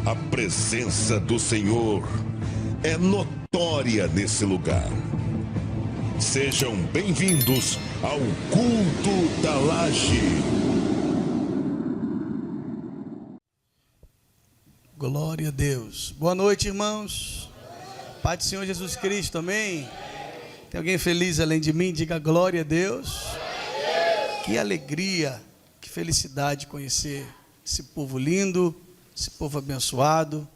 A presença do Senhor é notória nesse lugar. Sejam bem-vindos ao Culto da Laje. Glória a Deus. Boa noite, irmãos. Pai do Senhor Jesus Cristo, amém? Tem alguém feliz além de mim? Diga glória a Deus. Que alegria, que felicidade conhecer esse povo lindo, esse povo abençoado.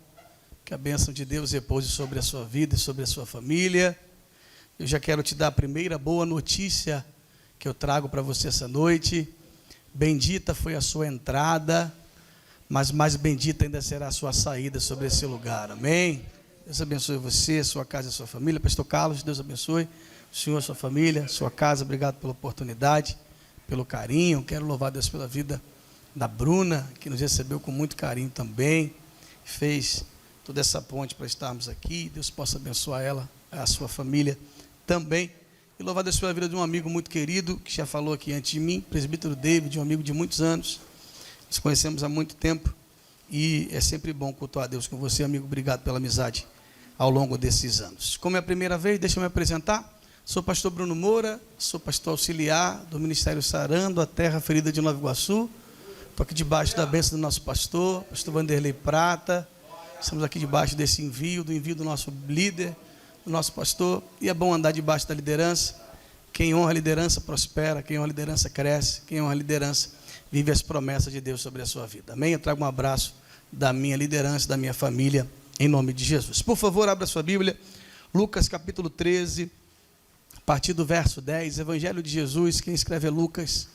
Que a bênção de Deus repouse sobre a sua vida e sobre a sua família. Eu já quero te dar a primeira boa notícia que eu trago para você essa noite. Bendita foi a sua entrada, mas mais bendita ainda será a sua saída sobre esse lugar, amém? Deus abençoe você, a sua casa e a sua família. Pastor Carlos, Deus abençoe o senhor, a sua família, a sua casa. Obrigado pela oportunidade, pelo carinho. Quero louvar Deus pela vida da Bruna, que nos recebeu com muito carinho também, fez toda essa ponte para estarmos aqui. Deus possa abençoar ela, a sua família também. E louvar Deus pela vida de um amigo muito querido, que já falou aqui antes de mim, presbítero David, um amigo de muitos anos. Nos conhecemos há muito tempo e é sempre bom cultuar a Deus com você, amigo. Obrigado pela amizade ao longo desses anos. Como é a primeira vez, deixa eu me apresentar. Sou pastor Bruno Moura, sou pastor auxiliar do Ministério Sarando, a Terra Ferida de Nova Iguaçu. Estou aqui debaixo da bênção do nosso pastor Vanderlei Prata. Estamos aqui debaixo desse envio, do envio do nosso líder, do nosso pastor. E é bom andar debaixo da liderança. Quem honra a liderança prospera, quem honra a liderança cresce, quem honra a liderança vive as promessas de Deus sobre a sua vida. Amém? Eu trago um abraço da minha liderança, da minha família, em nome de Jesus. Por favor, abra sua Bíblia, Lucas capítulo 13, a partir do verso 10, Evangelho de Jesus. Quem escreve é Lucas,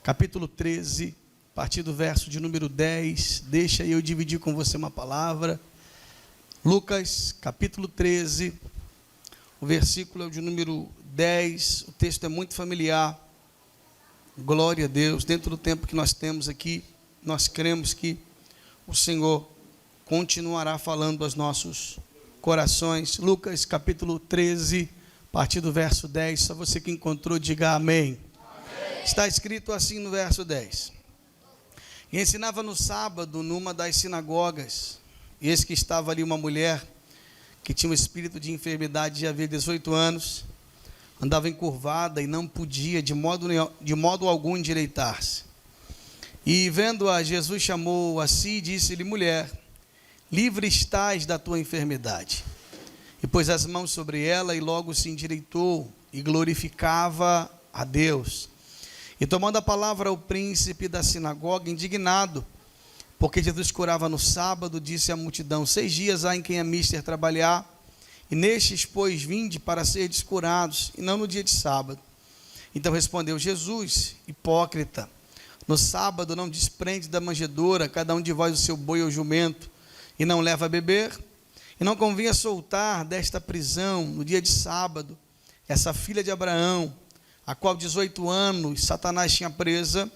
capítulo 13, a partir do verso de número 10. Deixa eu dividir com você uma palavra. Lucas, capítulo 13, o versículo é o de número 10, o texto é muito familiar. Glória a Deus. Dentro do tempo que nós temos aqui, nós cremos que o Senhor continuará falando aos nossos corações. Lucas capítulo 13, a partir do verso 10, só você que encontrou, diga amém. Amém. Está escrito assim no verso 10. E ensinava no sábado numa das sinagogas, e eis que estava ali uma mulher que tinha um espírito de enfermidade de havia 18 anos, andava encurvada e não podia de modo algum endireitar-se. E vendo-a, Jesus chamou a si e disse-lhe: mulher, livre estás da tua enfermidade. E pôs as mãos sobre ela e logo se endireitou e glorificava a Deus. E tomando a palavra o príncipe da sinagoga, indignado, porque Jesus curava no sábado, disse à multidão: 6 dias há em quem é mister trabalhar, e nestes, pois, vinde para serdes curados, e não no dia de sábado. Então respondeu Jesus: hipócrita, no sábado não desprende da manjedoura cada um de vós o seu boi ou jumento, e não leva a beber? E não convinha soltar desta prisão, no dia de sábado, essa filha de Abraão, a qual 18 anos Satanás tinha presa?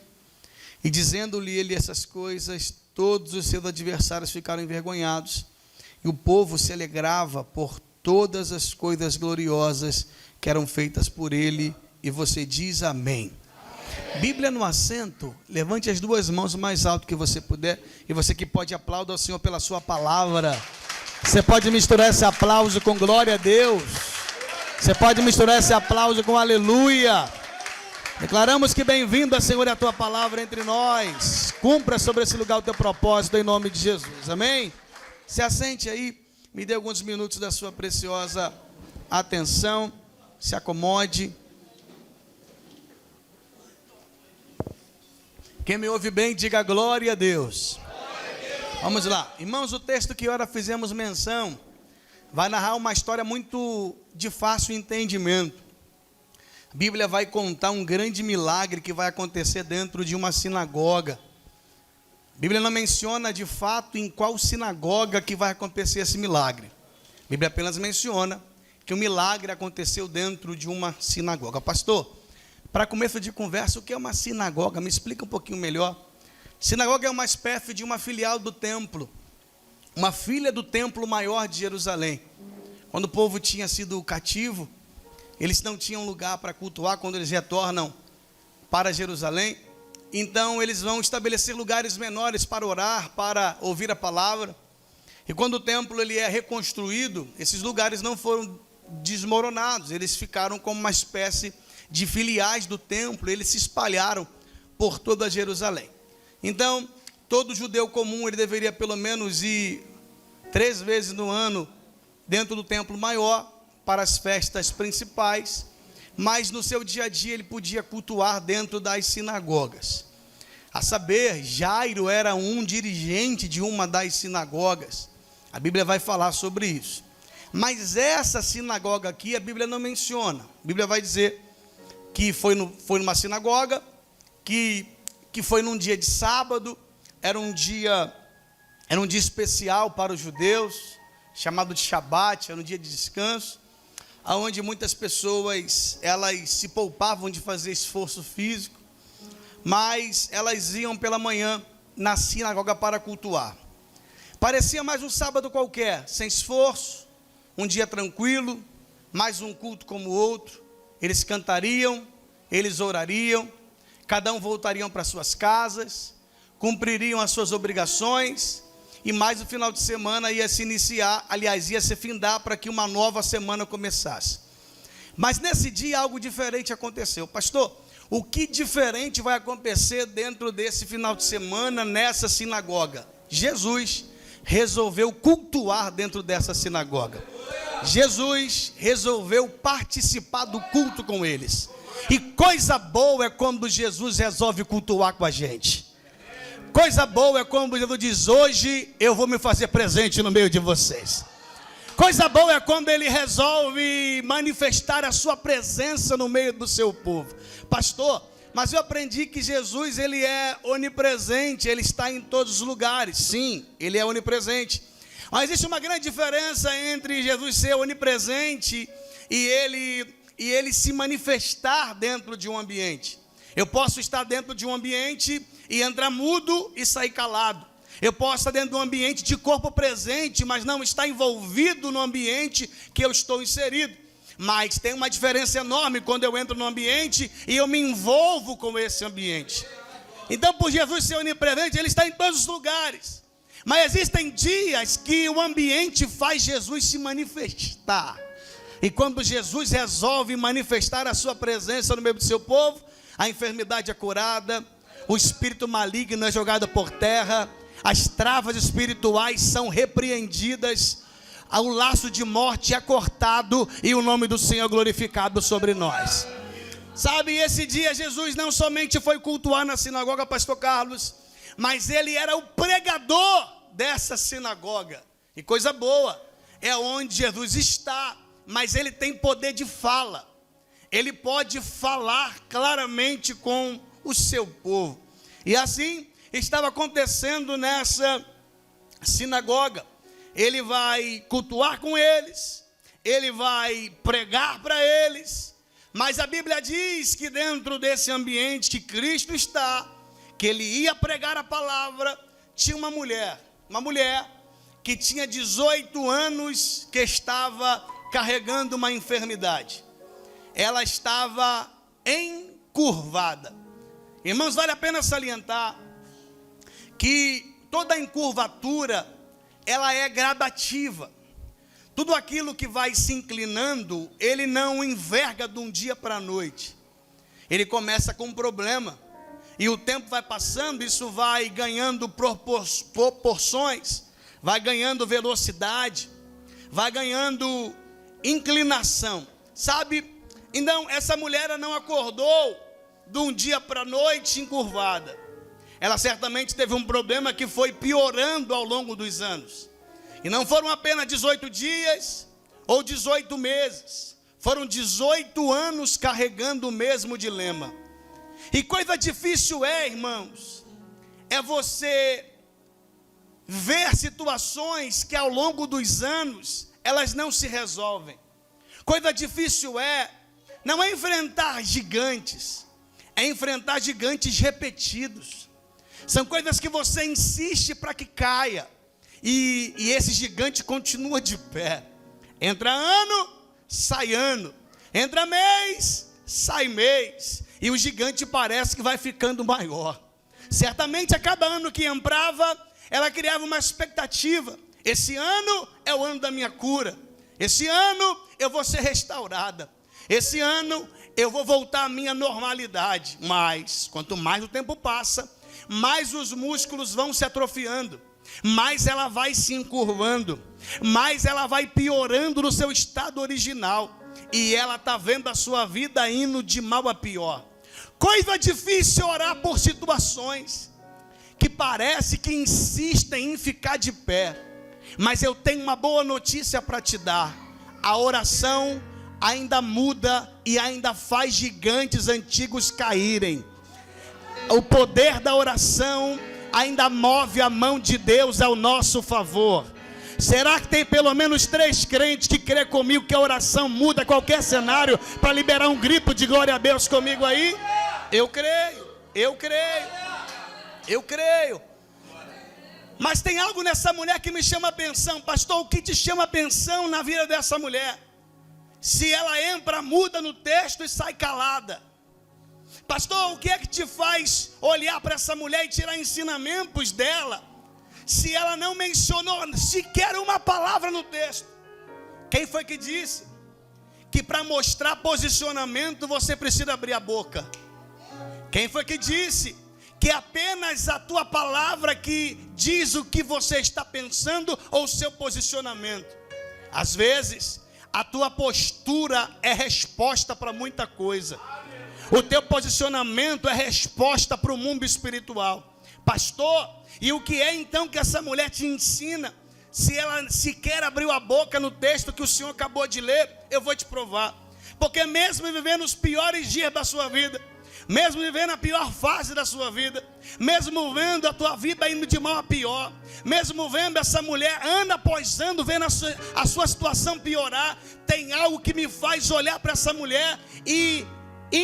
E dizendo-lhe ele essas coisas, todos os seus adversários ficaram envergonhados, e o povo se alegrava por todas as coisas gloriosas que eram feitas por ele. E você diz amém. Bíblia no assento. Levante as duas mãos o mais alto que você puder, e você que pode, aplaudir ao Senhor pela sua palavra. Você pode misturar esse aplauso com glória a Deus. Você pode misturar esse aplauso com aleluia. Declaramos que bem-vinda, Senhor, é a tua palavra entre nós. Cumpra sobre esse lugar o teu propósito em nome de Jesus, amém? Se assente aí, me dê alguns minutos da sua preciosa atenção, se acomode. Quem me ouve bem, diga glória a Deus. Vamos lá, irmãos, o texto que ora fizemos menção vai narrar uma história muito de fácil entendimento. A Bíblia vai contar um grande milagre que vai acontecer dentro de uma sinagoga. A Bíblia não menciona de fato em qual sinagoga que vai acontecer esse milagre. A Bíblia apenas menciona que o milagre aconteceu dentro de uma sinagoga. Pastor, para começo de conversa, o que é uma sinagoga? Me explica um pouquinho melhor. Sinagoga é uma espécie de uma filial do templo, uma filha do templo maior de Jerusalém. Quando o povo tinha sido cativo, eles não tinham lugar para cultuar. Quando eles retornam para Jerusalém, então eles vão estabelecer lugares menores para orar, para ouvir a palavra. E quando o templo ele é reconstruído, esses lugares não foram desmoronados, eles ficaram como uma espécie de filiais do templo, eles se espalharam por toda Jerusalém. Então, todo judeu comum, ele deveria pelo menos ir 3 vezes no ano dentro do templo maior, para as festas principais, mas no seu dia a dia ele podia cultuar dentro das sinagogas. A saber, Jairo era um dirigente de uma das sinagogas. A Bíblia vai falar sobre isso. Mas essa sinagoga aqui, a Bíblia não menciona. A Bíblia vai dizer que foi numa sinagoga, que foi num dia de sábado, era um dia especial para os judeus, chamado de Shabat, era um dia de descanso, onde muitas pessoas, elas se poupavam de fazer esforço físico, mas elas iam pela manhã na sinagoga para cultuar. Parecia mais um sábado qualquer, sem esforço, um dia tranquilo, mais um culto como o outro. Eles cantariam, eles orariam, cada um voltariam para suas casas, cumpririam as suas obrigações, e mais o final de semana ia se iniciar, aliás, ia se findar para que uma nova semana começasse. Mas nesse dia algo diferente aconteceu. Pastor, o que diferente vai acontecer dentro desse final de semana nessa sinagoga? Jesus resolveu cultuar dentro dessa sinagoga. Jesus resolveu participar do culto com eles. E coisa boa é quando Jesus resolve cultuar com a gente. Coisa boa é quando Jesus diz: hoje eu vou me fazer presente no meio de vocês. Coisa boa é quando ele resolve manifestar a sua presença no meio do seu povo. Pastor, mas eu aprendi que Jesus, ele é onipresente, ele está em todos os lugares. Sim, ele é onipresente. Mas existe uma grande diferença entre Jesus ser onipresente e ele se manifestar dentro de um ambiente. Eu posso estar dentro de um ambiente e entrar mudo e sair calado. Eu posso estar dentro de um ambiente de corpo presente, mas não estar envolvido no ambiente que eu estou inserido. Mas tem uma diferença enorme quando eu entro no ambiente e eu me envolvo com esse ambiente. Então, por Jesus ser onipresente, ele está em todos os lugares. Mas existem dias que o ambiente faz Jesus se manifestar. E quando Jesus resolve manifestar a sua presença no meio do seu povo, a enfermidade é curada, o espírito maligno é jogado por terra, as travas espirituais são repreendidas, o laço de morte é cortado e o nome do Senhor é glorificado sobre nós. Sabe, esse dia Jesus não somente foi cultuar na sinagoga, pastor Carlos, mas ele era o pregador dessa sinagoga. E coisa boa, é onde Jesus está, mas ele tem poder de fala. Ele pode falar claramente com o seu povo. E assim estava acontecendo nessa sinagoga. Ele vai cultuar com eles, ele vai pregar para eles, mas a Bíblia diz que dentro desse ambiente que Cristo está, que ele ia pregar a palavra, tinha uma mulher que tinha 18 anos, que estava carregando uma enfermidade. Ela estava encurvada. Irmãos, vale a pena salientar que toda encurvatura, ela é gradativa. Tudo aquilo que vai se inclinando, ele não enverga de um dia para a noite. Ele começa com um problema, e o tempo vai passando, isso vai ganhando proporções, vai ganhando velocidade, vai ganhando inclinação, sabe? Então, essa mulher não acordou de um dia para a noite encurvada. Ela certamente teve um problema que foi piorando ao longo dos anos. E não foram apenas 18 dias ou 18 meses. Foram 18 anos carregando o mesmo dilema. E coisa difícil irmãos, é você ver situações que ao longo dos anos, elas não se resolvem. Coisa difícil não é enfrentar gigantes, é enfrentar gigantes repetidos. São coisas que você insiste para que caia, e esse gigante continua de pé. Entra ano, sai ano. Entra mês, sai mês. E o gigante parece que vai ficando maior. Certamente a cada ano que entrava, ela criava uma expectativa. Esse ano é o ano da minha cura. Esse ano eu vou ser restaurada. Esse ano eu vou voltar à minha normalidade. Mas, quanto mais o tempo passa, mais os músculos vão se atrofiando, mais ela vai se encurvando, mais ela vai piorando no seu estado original. E ela está vendo a sua vida indo de mal a pior. Coisa difícil orar por situações que parece que insistem em ficar de pé. Mas eu tenho uma boa notícia para te dar. A oração ainda muda e ainda faz gigantes antigos caírem. O poder da oração ainda move a mão de Deus ao nosso favor. Será que tem pelo menos 3 crentes que crê comigo que a oração muda qualquer cenário, para liberar um grito de glória a Deus comigo aí? Eu creio, eu creio, eu creio. Mas tem algo nessa mulher que me chama a atenção. Pastor, o que te chama a atenção na vida dessa mulher? Se ela entra muda no texto e sai calada. Pastor, o que é que te faz olhar para essa mulher e tirar ensinamentos dela, se ela não mencionou sequer uma palavra no texto? Quem foi que disse que para mostrar posicionamento você precisa abrir a boca? Quem foi que disse que apenas a tua palavra que diz o que você está pensando ou o seu posicionamento? Às vezes a tua postura é resposta para muita coisa. O teu posicionamento é resposta para o mundo espiritual. Pastor, e o que é então que essa mulher te ensina? Se ela sequer abriu a boca no texto que o Senhor acabou de ler, eu vou te provar. Porque mesmo vivendo os piores dias da sua vida, mesmo vivendo a pior fase da sua vida, mesmo vendo a tua vida indo de mal a pior, mesmo vendo essa mulher ano após ano, vendo a sua situação piorar, tem algo que me faz olhar para essa mulher e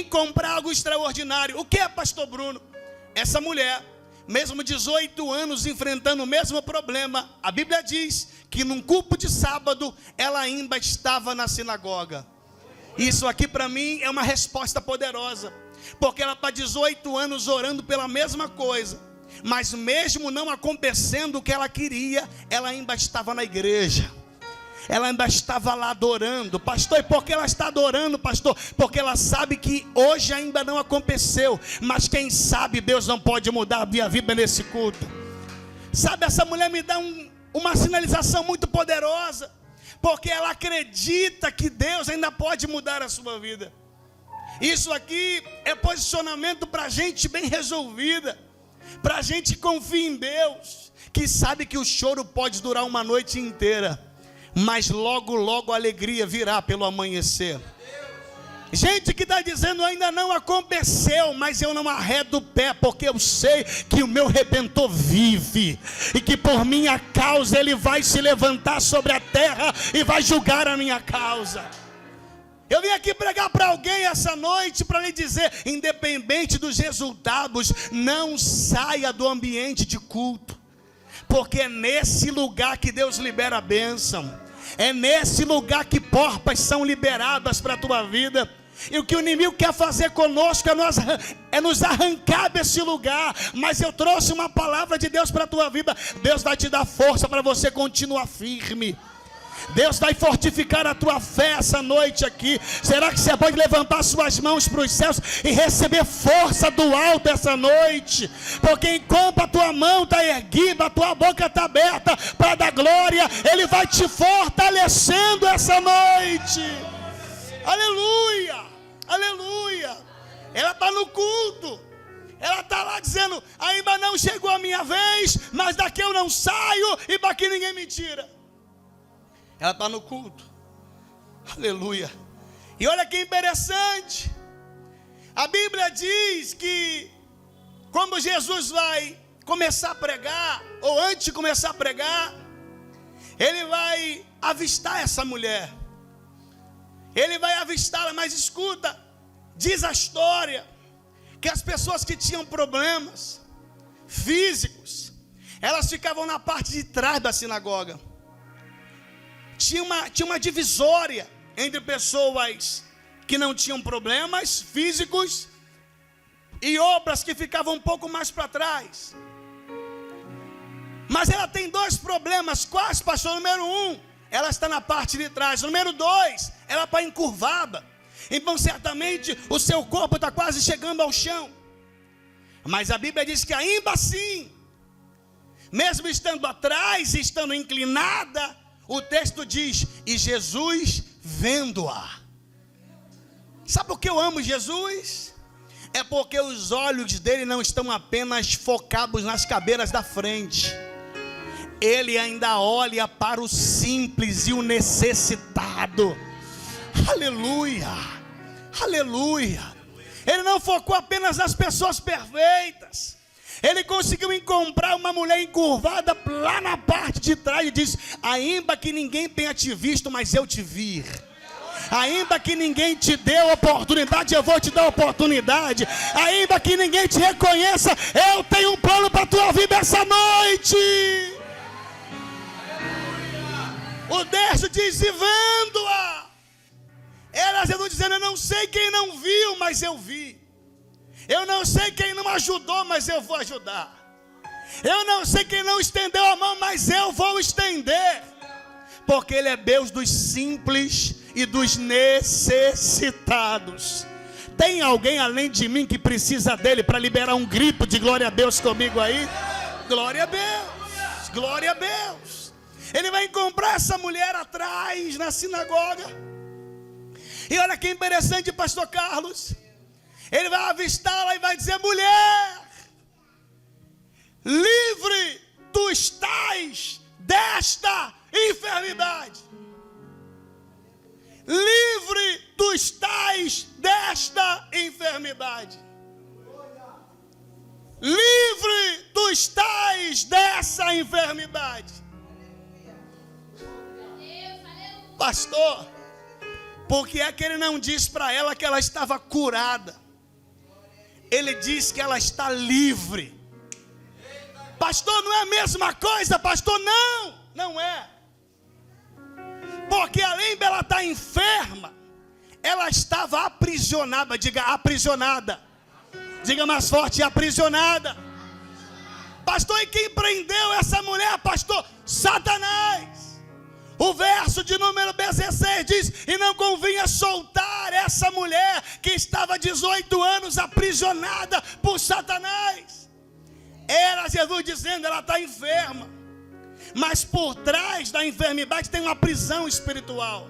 comprar algo extraordinário. O que é, pastor Bruno? Essa mulher, mesmo 18 anos enfrentando o mesmo problema, a Bíblia diz que num culto de sábado, ela ainda estava na sinagoga. Isso aqui para mim é uma resposta poderosa, porque ela está 18 anos orando pela mesma coisa, mas mesmo não acontecendo o que ela queria, ela ainda estava na igreja. Ela ainda estava lá adorando. Pastor, e por que ela está adorando, pastor? Porque ela sabe que hoje ainda não aconteceu, mas quem sabe Deus não pode mudar a minha vida nesse culto. Sabe, essa mulher me dá uma sinalização muito poderosa, porque ela acredita que Deus ainda pode mudar a sua vida. Isso aqui é posicionamento para gente bem resolvida, para gente que confia em Deus, que sabe que o choro pode durar uma noite inteira, mas logo, logo a alegria virá pelo amanhecer. Gente que está dizendo ainda não aconteceu, mas eu não arredo o pé, porque eu sei que o meu Redentor vive, e que por minha causa Ele vai se levantar sobre a terra e vai julgar a minha causa. Eu vim aqui pregar para alguém essa noite para lhe dizer, independente dos resultados, não saia do ambiente de culto, porque é nesse lugar que Deus libera a bênção. É nesse lugar que portas são liberadas para a tua vida. E o que o inimigo quer fazer conosco é nos arrancar desse lugar. Mas eu trouxe uma palavra de Deus para a tua vida. Deus vai te dar força para você continuar firme. Deus vai fortificar a tua fé essa noite aqui. Será que você pode levantar suas mãos para os céus e receber força do alto essa noite? Porque enquanto a tua mão está erguida, a tua boca está aberta para dar glória, Ele vai te fortalecendo essa noite. Aleluia, aleluia. Ela está no culto, ela está lá dizendo, ainda não chegou a minha vez, mas daqui eu não saio e daqui ninguém me tira. Ela está no culto, aleluia. E olha que interessante, a Bíblia diz que quando Jesus vai começar a pregar, ou antes de começar a pregar, Ele vai avistar essa mulher. Ele vai avistá-la, mas escuta, diz a história, que as pessoas que tinham problemas físicos, elas ficavam na parte de trás da sinagoga. Tinha uma divisória entre pessoas que não tinham problemas físicos e outras que ficavam um pouco mais para trás. Mas ela tem dois problemas. Quais, pastor? Número 1, ela está na parte de trás. Número 2, ela está encurvada. Então certamente o seu corpo está quase chegando ao chão. Mas a Bíblia diz que ainda assim, mesmo estando atrás, estando inclinada, o texto diz, e Jesus vendo-a. Sabe por que eu amo Jesus? É porque os olhos dele não estão apenas focados nas cadeiras da frente. Ele ainda olha para o simples e o necessitado. Aleluia, aleluia. Ele não focou apenas nas pessoas perfeitas. Ele conseguiu encontrar uma mulher encurvada lá na parte de trás e disse, ainda que ninguém tenha te visto, mas eu te vi. Ainda que ninguém te deu oportunidade, eu vou te dar oportunidade. Ainda que ninguém te reconheça, eu tenho um plano para a tua vida essa noite. O texto diz, e vendo-a. Ela dizendo, eu não sei quem não viu, mas eu vi. Eu não sei quem não ajudou, mas eu vou ajudar. Eu não sei quem não estendeu a mão, mas eu vou estender. Porque Ele é Deus dos simples e dos necessitados. Tem alguém além de mim que precisa dele para liberar um grito de glória a Deus comigo aí? Glória a Deus, glória a Deus. Ele vai encontrar essa mulher atrás na sinagoga. E olha que interessante, pastor Carlos. Ele vai avistá-la e vai dizer, mulher, livre tu estás desta enfermidade. Livre tu estás desta enfermidade. Livre tu estás dessa enfermidade. Pastor, por que é que ele não diz para ela que ela estava curada? Ele diz que ela está livre. Pastor, não é a mesma coisa, pastor? Não, não é. Porque além dela estar enferma, ela estava aprisionada. Diga aprisionada. Diga mais forte, aprisionada. Pastor, e quem prendeu essa mulher, pastor? Satanás. O verso de número 16 diz, e não convinha soltar essa mulher que estava 18 anos aprisionada por Satanás. Era Jesus dizendo, ela está enferma. Mas por trás da enfermidade tem uma prisão espiritual.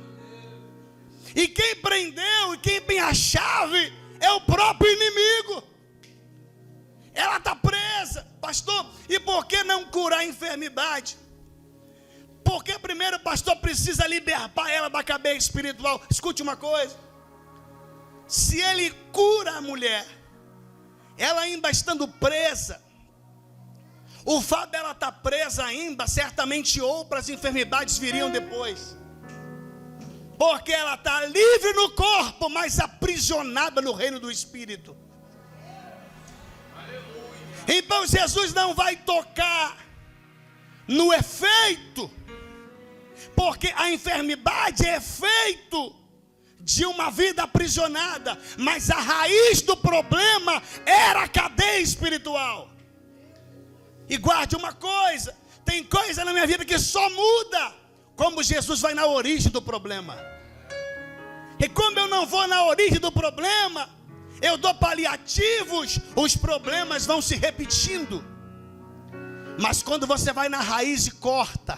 E quem prendeu e quem tem a chave é o próprio inimigo. Ela está presa. Pastor, e por que não curar a enfermidade? Porque primeiro o pastor precisa libertar ela da cadeia espiritual. Escute uma coisa. Se ele cura a mulher, ela ainda estando presa, o fato dela estar presa ainda, certamente outras enfermidades viriam depois. Porque ela está livre no corpo, mas aprisionada no reino do Espírito. Então Jesus não vai tocar no efeito, porque a enfermidade é efeito de uma vida aprisionada, mas a raiz do problema era a cadeia espiritual. E guarde uma coisa, tem coisa na minha vida que só muda como Jesus vai na origem do problema. E como eu não vou na origem do problema, eu dou paliativos, os problemas vão se repetindo. Mas quando você vai na raiz e corta,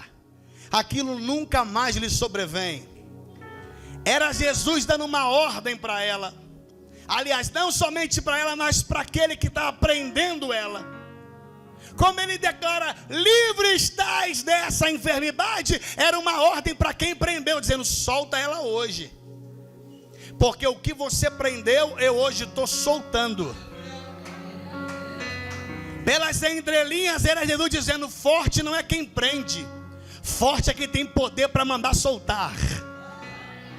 aquilo nunca mais lhe sobrevém. Era Jesus dando uma ordem para ela. Aliás, não somente para ela, mas para aquele que estava prendendo ela. Como ele declara, livre estás dessa enfermidade, era uma ordem para quem prendeu, dizendo, solta ela hoje. Porque o que você prendeu, eu hoje estou soltando. Pelas entrelinhas era Jesus dizendo, forte não é quem prende, forte é quem tem poder para mandar soltar.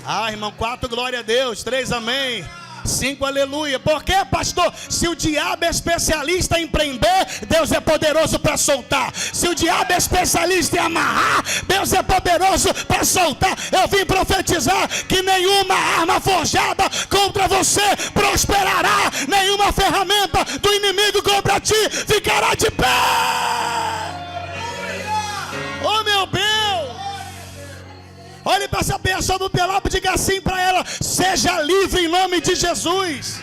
Ah, irmão, 4, glória a Deus, 3, amém, 5, aleluia. Por quê, pastor? Se o diabo é especialista em prender, Deus é poderoso para soltar. Se o diabo é especialista em amarrar, Deus é poderoso para soltar. Eu vim profetizar que nenhuma arma forjada contra você prosperará, nenhuma ferramenta do inimigo contra ti ficará de pé. para essa pessoa do teu lado, diga assim para ela: seja livre em nome de Jesus.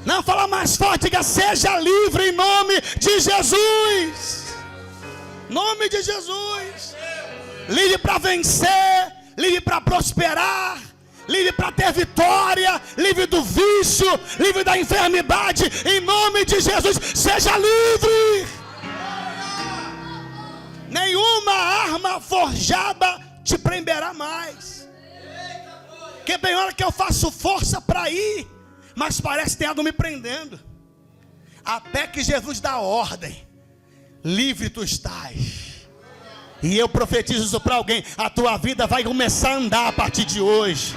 Não, fala mais forte, diga: seja livre em nome de Jesus. Nome de Jesus. Livre para vencer, livre para prosperar, livre para ter vitória, livre do vício, livre da enfermidade, em nome de Jesus. Seja livre. Nenhuma arma forjada te prenderá mais. Porque tem hora que eu faço força para ir, mas parece que tem algo me prendendo. Até que Jesus dá ordem: livre tu estás. E eu profetizo isso para alguém: a tua vida vai começar a andar a partir de hoje.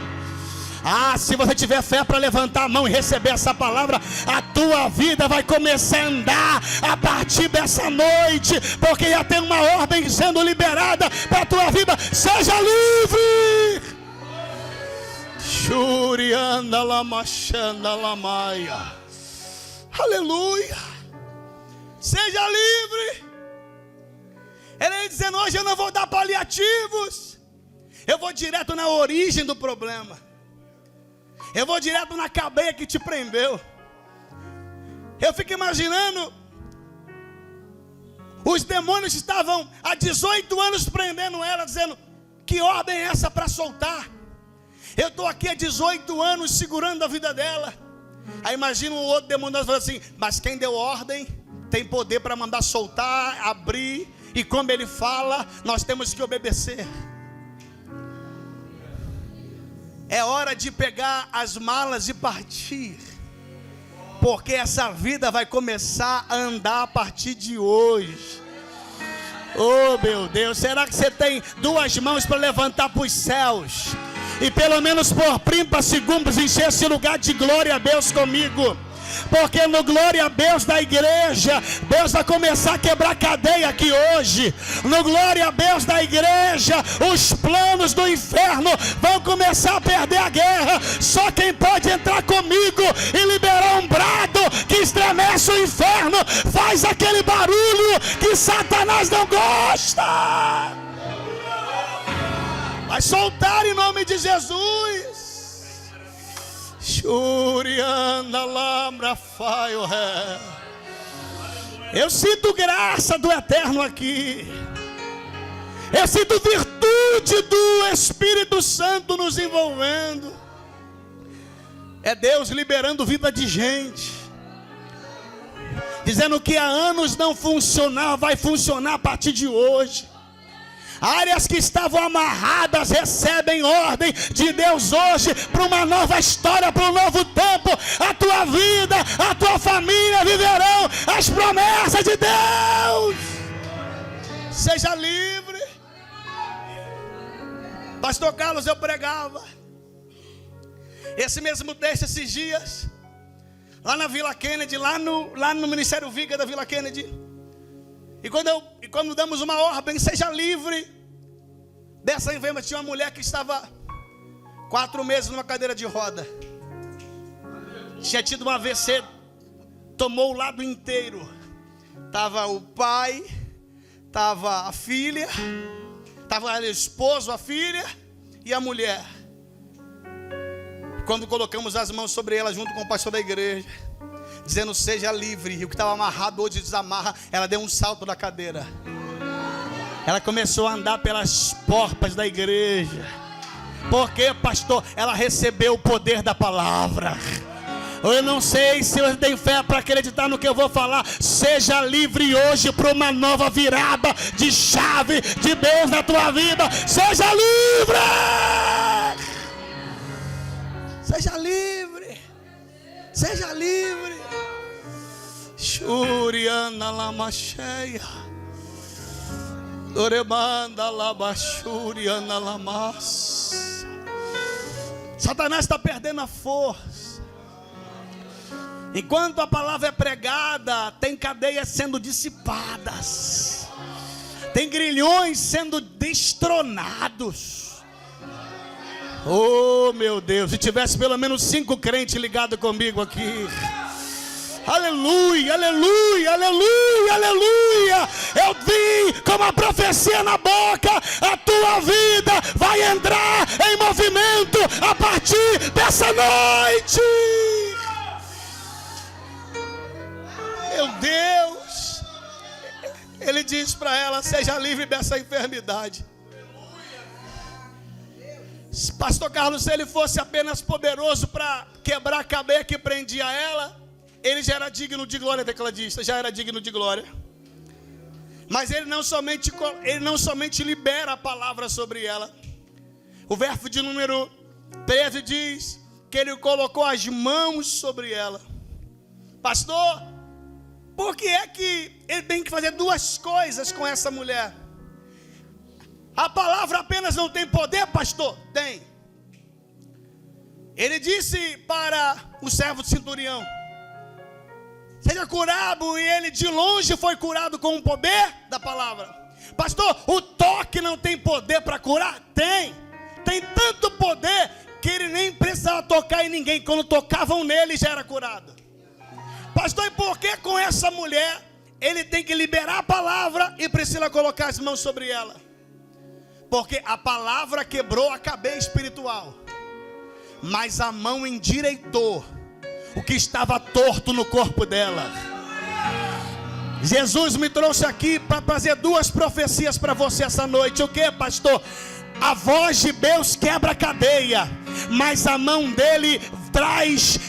Se você tiver fé para levantar a mão e receber essa palavra, a tua vida vai começar a andar a partir dessa noite, porque já tem uma ordem sendo liberada para a tua vida. Seja livre. Shurianda lamachanda lamaia. Aleluia. Seja livre. Ele dizendo: hoje eu não vou dar paliativos, eu vou direto na origem do problema. Eu vou direto na cadeia que te prendeu. Eu fico imaginando, os demônios estavam há 18 anos prendendo ela, dizendo: que ordem é essa para soltar? Eu estou aqui há 18 anos segurando a vida dela. Aí imagina um outro demônio falando assim: mas quem deu ordem tem poder para mandar soltar, abrir. E como ele fala, nós temos que obedecer. É hora de pegar as malas e partir, porque essa vida vai começar a andar a partir de hoje. Oh meu Deus, será que você tem duas mãos para levantar para os céus? E pelo menos por 30 segundos encher esse lugar de glória a Deus comigo. Porque no glória a Deus da igreja, Deus vai começar a quebrar cadeia aqui hoje. No glória a Deus da igreja, os planos do inferno vão começar a perder a guerra. Só quem pode entrar comigo e liberar um brado que estremece o inferno, faz aquele barulho que Satanás não gosta. Vai soltar em nome de Jesus. Eu sinto graça do Eterno aqui. Eu sinto virtude do Espírito Santo nos envolvendo. É Deus liberando vida de gente, dizendo que há anos não funcionava, vai funcionar a partir de hoje. Áreas que estavam amarradas recebem ordem de Deus hoje para uma nova história, para um novo tempo. A tua vida, a tua família viverão as promessas de Deus. Seja livre. Pastor Carlos, eu pregava esse mesmo texto esses dias, lá na Vila Kennedy, lá no Ministério Viga da Vila Kennedy. E quando damos uma ordem, seja livre dessa enfermidade, tinha uma mulher que estava 4 meses numa cadeira de roda. Tinha tido um AVC, tomou o lado inteiro. Estava o pai, estava a filha, estava o esposo, a filha e a mulher. Quando colocamos as mãos sobre ela junto com o pastor da igreja, dizendo: seja livre. E o que estava amarrado hoje desamarra. Ela deu um salto da cadeira. Ela começou a andar pelas portas da igreja. Por quê, pastor? Ela recebeu o poder da palavra. Eu não sei se você tem fé para acreditar no que eu vou falar. Seja livre hoje para uma nova virada de chave de Deus na tua vida. Seja livre. Seja livre. Seja livre. Shuriana lama cheia. Dorebanda laba shuriana lamas. Satanás está perdendo a força. Enquanto a palavra é pregada, tem cadeias sendo dissipadas. Tem grilhões sendo destronados. Oh meu Deus, se tivesse pelo menos 5 crentes ligados comigo aqui. Aleluia, aleluia, aleluia, aleluia. Eu vi com uma profecia na boca: a tua vida vai vai entrar em movimento a partir dessa noite. Meu Deus. Ele diz para ela: seja livre dessa enfermidade. Pastor Carlos, se ele fosse apenas poderoso para quebrar a cadeia que prendia ela, ele já era digno de glória, tecladista, já era digno de glória. Mas ele não somente libera a palavra sobre ela. O verso de número 13 diz que ele colocou as mãos sobre ela. Pastor, por que é que ele tem que fazer duas coisas com essa mulher? A palavra apenas não tem poder, pastor? Tem. Ele disse para o servo de centurião: seja curado, e ele de longe foi curado com o poder da palavra. Pastor, o toque não tem poder para curar? Tem. Tem tanto poder que ele nem precisava tocar em ninguém. Quando tocavam nele, já era curado. Pastor, e por que com essa mulher ele tem que liberar a palavra e precisa colocar as mãos sobre ela? Porque a palavra quebrou a cadeia espiritual, mas a mão endireitou o que estava torto no corpo dela. Jesus me trouxe aqui para trazer duas profecias para você essa noite. O que, pastor? A voz de Deus quebra a cadeia, mas a mão dele traz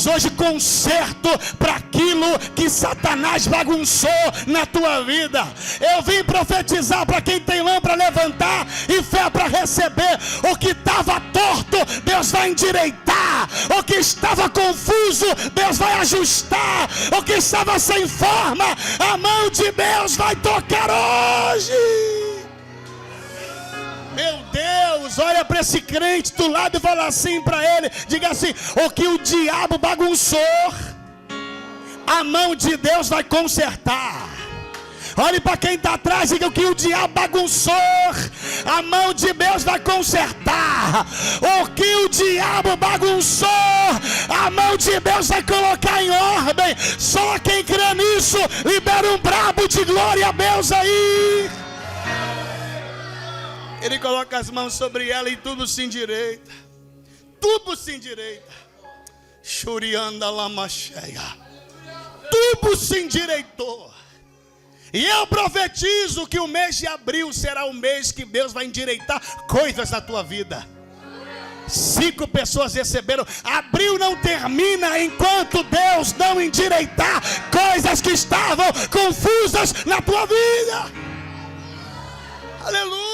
hoje conserto para aquilo que Satanás bagunçou na tua vida. Eu vim profetizar para quem tem mão para levantar e fé para receber. O que estava torto, Deus vai endireitar. O que estava confuso, Deus vai ajustar. O que estava sem forma, a mão de Deus vai tocar hoje. Meu Deus, olha para esse crente do lado e fala assim para ele, diga assim: o que o diabo bagunçou, a mão de Deus vai consertar. Olhe para quem está atrás, diga: o que o diabo bagunçou, a mão de Deus vai consertar. O que o diabo bagunçou, a mão de Deus vai colocar em ordem. Só quem crê nisso, libera um brabo de glória a Deus aí. Ele coloca as mãos sobre ela e tudo se endireita. Tudo se endireita. Shurianda lamacheia. Tudo se endireitou. E eu profetizo que o mês de abril será o mês que Deus vai endireitar coisas na tua vida. 5 pessoas receberam. Abril não termina enquanto Deus não endireitar coisas que estavam confusas na tua vida. Aleluia.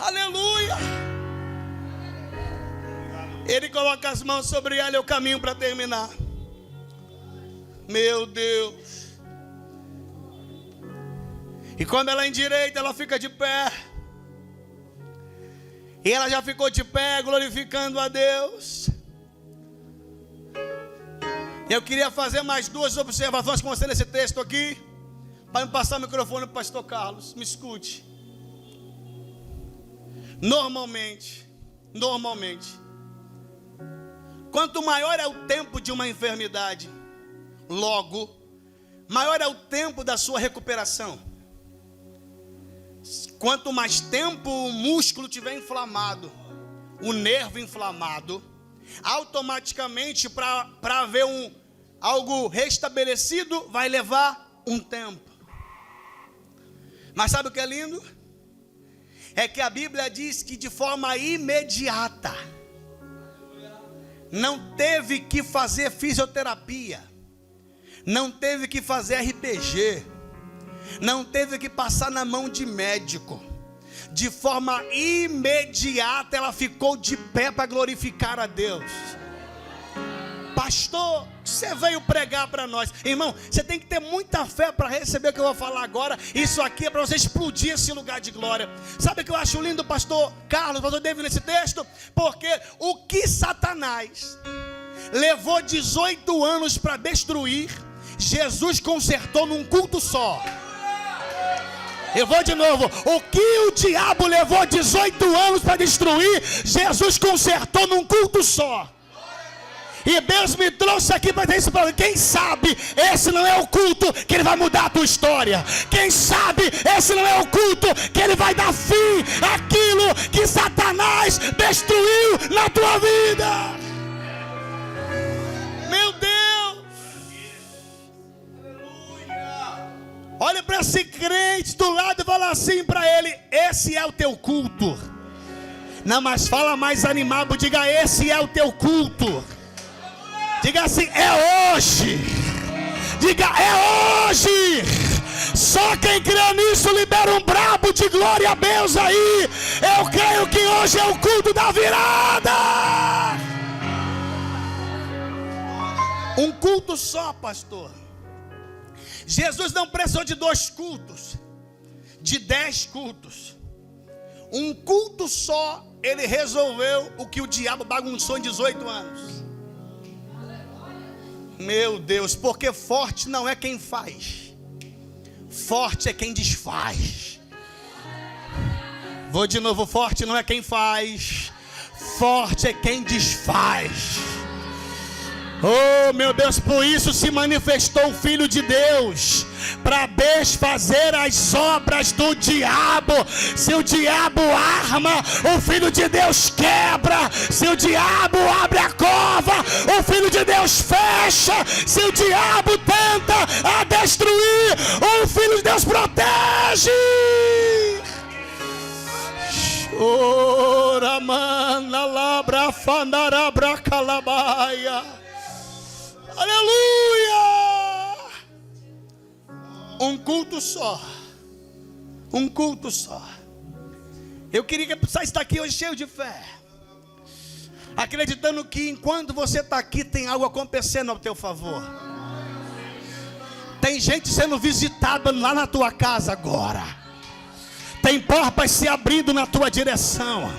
Aleluia. Ele coloca as mãos sobre ela, é o caminho para terminar. Meu Deus. E quando ela endireita, ela fica de pé. E ela já ficou de pé, glorificando a Deus. Eu queria fazer mais 2 observações com você nesse texto aqui, para me passar o microfone para o pastor Carlos. Me escute. Normalmente, quanto maior é o tempo de uma enfermidade, logo, maior é o tempo da sua recuperação. Quanto mais tempo o músculo tiver inflamado, o nervo inflamado, automaticamente para haver algo restabelecido, vai levar um tempo. Mas sabe o que é lindo? É que a Bíblia diz que de forma imediata, não teve que fazer fisioterapia, não teve que fazer RPG, não teve que passar na mão de médico. De forma imediata ela ficou de pé para glorificar a Deus. Pastor, você veio pregar para nós. Irmão, você tem que ter muita fé para receber o que eu vou falar agora. Isso aqui é para você explodir esse lugar de glória. Sabe o que eu acho lindo, pastor Carlos, pastor David, nesse texto? Porque o que Satanás levou 18 anos para destruir, Jesus consertou num culto só. Eu vou de novo. O que o diabo levou 18 anos para destruir, Jesus consertou num culto só. E Deus me trouxe aqui para ter isso para quem sabe esse não é o culto que ele vai mudar a tua história. Quem sabe esse não é o culto que ele vai dar fim àquilo que Satanás destruiu na tua vida. Meu Deus. Olha para esse crente do lado e fala assim para ele: esse é o teu culto. Não, mas fala mais animado, diga: esse é o teu culto. Diga assim: é hoje. Diga: é hoje. Só quem crê nisso libera um brabo de glória a Deus aí. Eu creio que hoje é o culto da virada. Um culto só, pastor. Jesus não precisou de 2 cultos, de 10 cultos. Um culto só, ele resolveu o que o diabo bagunçou em 18 anos. Meu Deus, porque forte não é quem faz, forte é quem desfaz. Vou de novo: forte não é quem faz, forte é quem desfaz. Oh meu Deus, por isso se manifestou o Filho de Deus, para desfazer as obras do diabo. Se o diabo arma, o Filho de Deus quebra. Se o diabo abre a cova, o Filho de Deus fecha. Se o diabo tenta a destruir, o Filho de Deus protege. Ora mana labra fandarabra calabaia. Aleluia! Um culto só. Um culto só. Eu queria que você está aqui hoje cheio de fé, acreditando que enquanto você está aqui tem algo acontecendo ao teu favor. Tem gente sendo visitada lá na tua casa agora. Tem portas se abrindo na tua direção.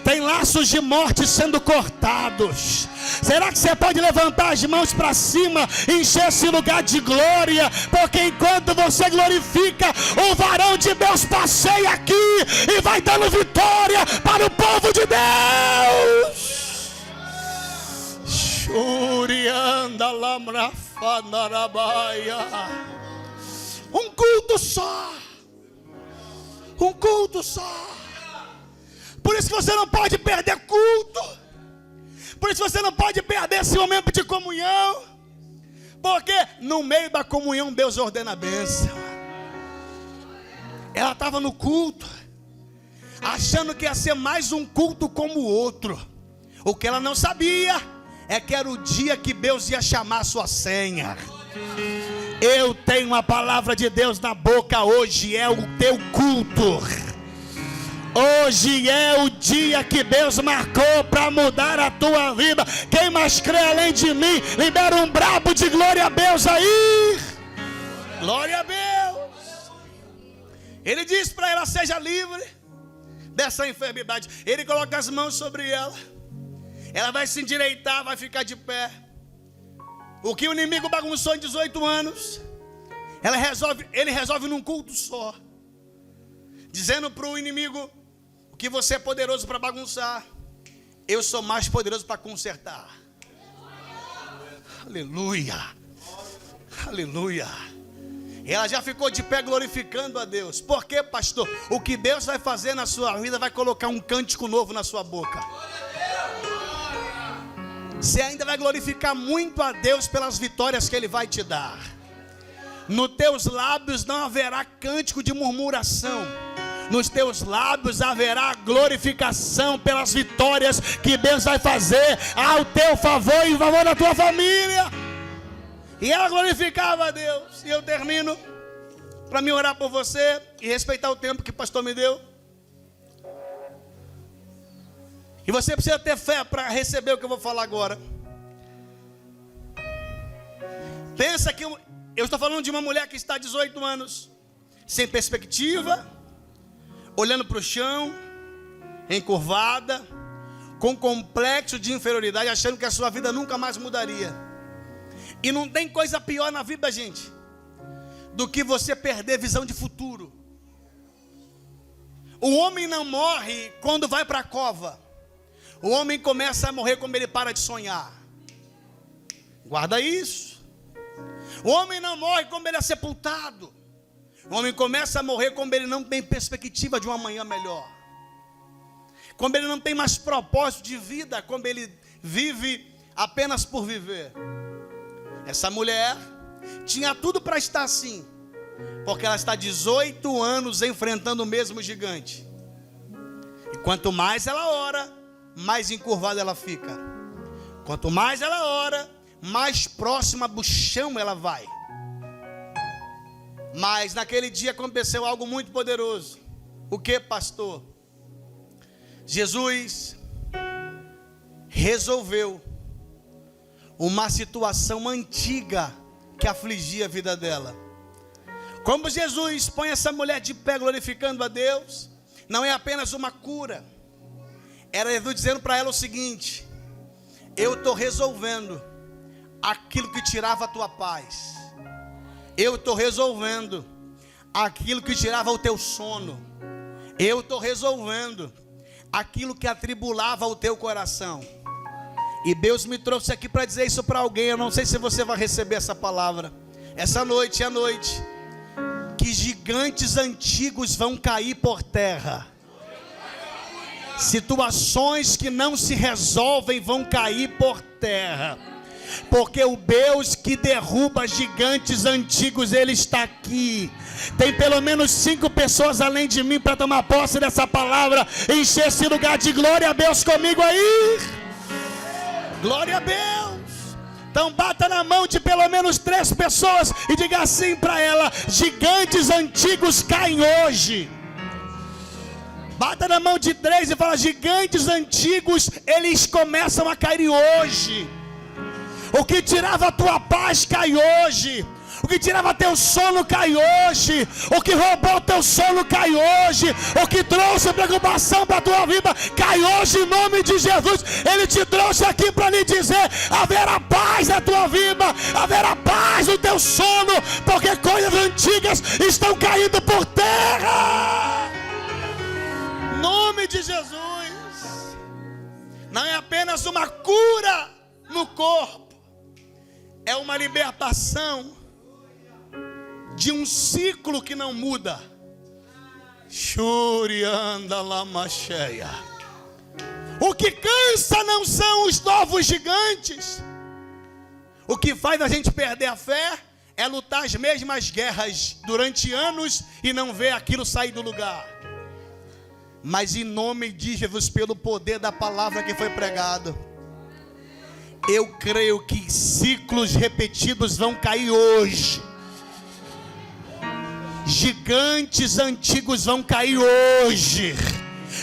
Tem laços de morte sendo cortados. Será que você pode levantar as mãos para cima e encher esse lugar de glória? Porque enquanto você glorifica, o varão de Deus passeia aqui e vai dando vitória para o povo de Deus. Um culto só. Um culto só. Por isso que você não pode perder culto. Por isso você não pode perder esse momento de comunhão. Porque no meio da comunhão Deus ordena a bênção. Ela estava no culto, achando que ia ser mais um culto como o outro. O que ela não sabia é que era o dia que Deus ia chamar a sua senha. Eu tenho uma palavra de Deus na boca. Hoje é o teu culto. Hoje é o dia que Deus marcou para mudar a tua vida. Quem mais crê além de mim, libera um brabo de glória a Deus aí. Glória a Deus. Ele diz para ela: seja livre dessa enfermidade. Ele coloca as mãos sobre ela. Ela vai se endireitar, vai ficar de pé. O que o inimigo bagunçou em 18 anos, ele resolve num culto só, dizendo para o inimigo: o que você é poderoso para bagunçar, eu sou mais poderoso para consertar. Aleluia. Aleluia. Ela já ficou de pé glorificando a Deus. Por quê, pastor? O que Deus vai fazer na sua vida vai colocar um cântico novo na sua boca. Você ainda vai glorificar muito a Deus pelas vitórias que Ele vai te dar. Nos teus lábios não haverá cântico de murmuração. Nos teus lábios haverá glorificação pelas vitórias que Deus vai fazer ao teu favor e em favor da tua família. E ela glorificava a Deus. E eu termino para me orar por você e respeitar o tempo que o pastor me deu. E você precisa ter fé para receber o que eu vou falar agora. Pensa que eu estou falando de uma mulher que está há 18 anos, sem perspectiva, olhando para o chão, encurvada, com complexo de inferioridade, achando que a sua vida nunca mais mudaria. E não tem coisa pior na vida, gente, do que você perder visão de futuro. O homem não morre quando vai para a cova. O homem começa a morrer quando ele para de sonhar. Guarda isso. O homem não morre como ele é sepultado. O homem começa a morrer como ele não tem perspectiva de um amanhã melhor. Como ele não tem mais propósito de vida, como ele vive apenas por viver. Essa mulher tinha tudo para estar assim, porque ela está 18 anos enfrentando o mesmo gigante. E quanto mais ela ora, mais encurvada ela fica. Quanto mais ela ora, mais próxima do chão ela vai. Mas naquele dia aconteceu algo muito poderoso. O que, pastor? Jesus resolveu uma situação antiga que afligia a vida dela. Como Jesus põe essa mulher de pé glorificando a Deus, não é apenas uma cura. Era Jesus dizendo para ela o seguinte: eu estou resolvendo aquilo que tirava a tua paz. Eu estou resolvendo aquilo que tirava o teu sono. Eu estou resolvendo aquilo que atribulava o teu coração. E Deus me trouxe aqui para dizer isso para alguém. Eu não sei se você vai receber essa palavra. Essa noite é a noite que gigantes antigos vão cair por terra. Situações que não se resolvem vão cair por terra. Porque o Deus que derruba gigantes antigos, Ele está aqui. Tem pelo menos 5 pessoas além de mim para tomar posse dessa palavra, encher esse lugar de glória a Deus comigo aí. Glória a Deus. Então bata na mão de pelo menos 3 pessoas e diga assim para ela: gigantes antigos caem hoje. Bata na mão de 3 e fala: gigantes antigos, eles começam a cair hoje. O que tirava a tua paz cai hoje. O que tirava teu sono cai hoje. O que roubou teu sono cai hoje. O que trouxe preocupação para a tua vida cai hoje em nome de Jesus. Ele te trouxe aqui para lhe dizer: haverá paz na tua vida, haverá paz no teu sono, porque coisas antigas estão caindo por terra. Nome de Jesus. Não é apenas uma cura no corpo, é uma libertação de um ciclo que não muda. Shurianda lamacheia. O que cansa não são os novos gigantes. O que faz a gente perder a fé é lutar as mesmas guerras durante anos e não ver aquilo sair do lugar. Mas em nome de Jesus, pelo poder da palavra que foi pregado, eu creio que ciclos repetidos vão cair hoje. Gigantes antigos vão cair hoje.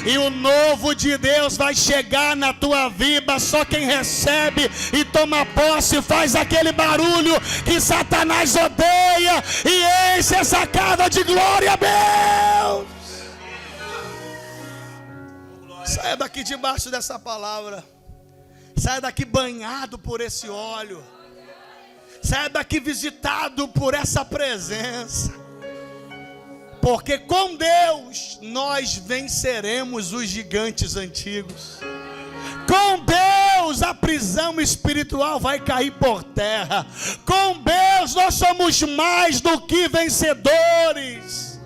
E o novo de Deus vai chegar na tua vida. Só quem recebe e toma posse faz aquele barulho que Satanás odeia e enche essa casa de glória a Deus. Saia daqui debaixo dessa palavra. Saia daqui banhado por esse óleo. Saia daqui visitado por essa presença. Porque com Deus nós venceremos os gigantes antigos. Com Deus a prisão espiritual vai cair por terra. Com Deus nós somos mais do que vencedores.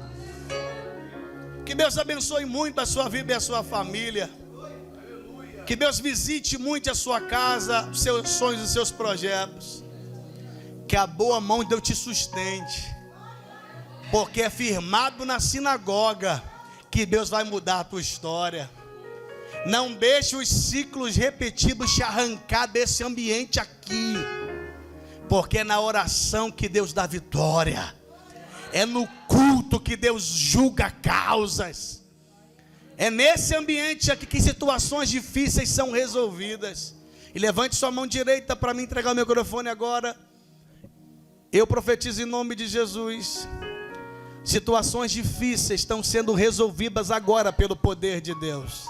Que Deus abençoe muito a sua vida e a sua família. Que Deus visite muito a sua casa, os seus sonhos e os seus projetos. Que a boa mão de Deus te sustente. Porque é firmado na sinagoga que Deus vai mudar a tua história. Não deixe os ciclos repetidos te arrancar desse ambiente aqui. Porque é na oração que Deus dá vitória. É no culto que Deus julga causas. É nesse ambiente aqui que situações difíceis são resolvidas. E levante sua mão direita para me entregar o microfone agora. Eu profetizo em nome de Jesus. Situações difíceis estão sendo resolvidas agora pelo poder de Deus.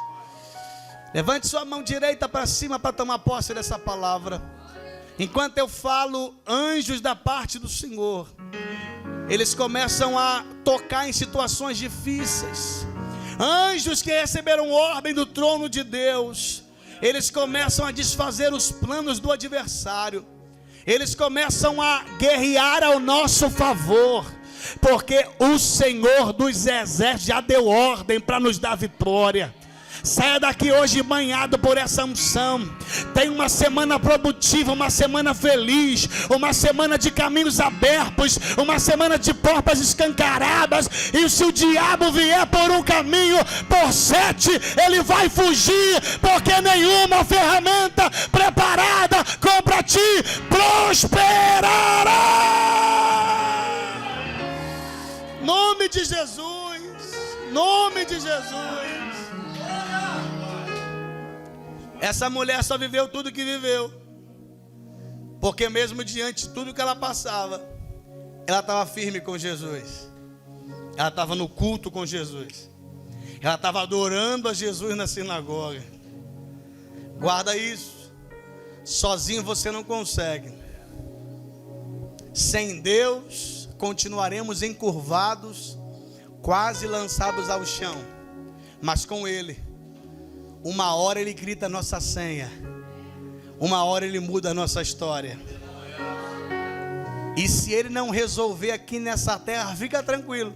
Levante sua mão direita para cima para tomar posse dessa palavra. Enquanto eu falo, anjos da parte do Senhor, eles começam a tocar em situações difíceis. Anjos que receberam ordem do trono de Deus, eles começam a desfazer os planos do adversário. eles começam a guerrear ao nosso favor, porque o Senhor dos exércitos já deu ordem para nos dar vitória. Saia daqui hoje banhado por essa unção. Tem uma semana produtiva, uma semana feliz, uma semana de caminhos abertos, uma semana de portas escancaradas. E se o diabo vier por um caminho, por 7, ele vai fugir, porque nenhuma ferramenta preparada contra ti prosperará. Nome de Jesus, nome de Jesus. Essa mulher só viveu tudo que viveu, porque mesmo diante de tudo que ela passava, ela estava firme com Jesus. Ela estava no culto com Jesus. Ela estava adorando a Jesus na sinagoga. Guarda isso. Sozinho você não consegue. Sem Deus, continuaremos encurvados, quase lançados ao chão. Mas com Ele, uma hora Ele grita a nossa senha, uma hora Ele muda a nossa história. E se Ele não resolver aqui nessa terra, fica tranquilo,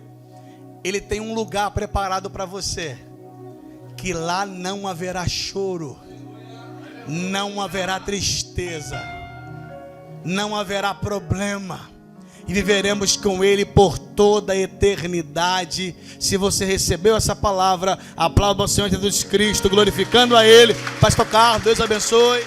Ele tem um lugar preparado para você, que lá não haverá choro, não haverá tristeza, não haverá problema, e viveremos com Ele por toda a eternidade. Se você recebeu essa palavra, aplauda o Senhor Jesus Cristo, glorificando a Ele. Pastor Carlos, Deus abençoe.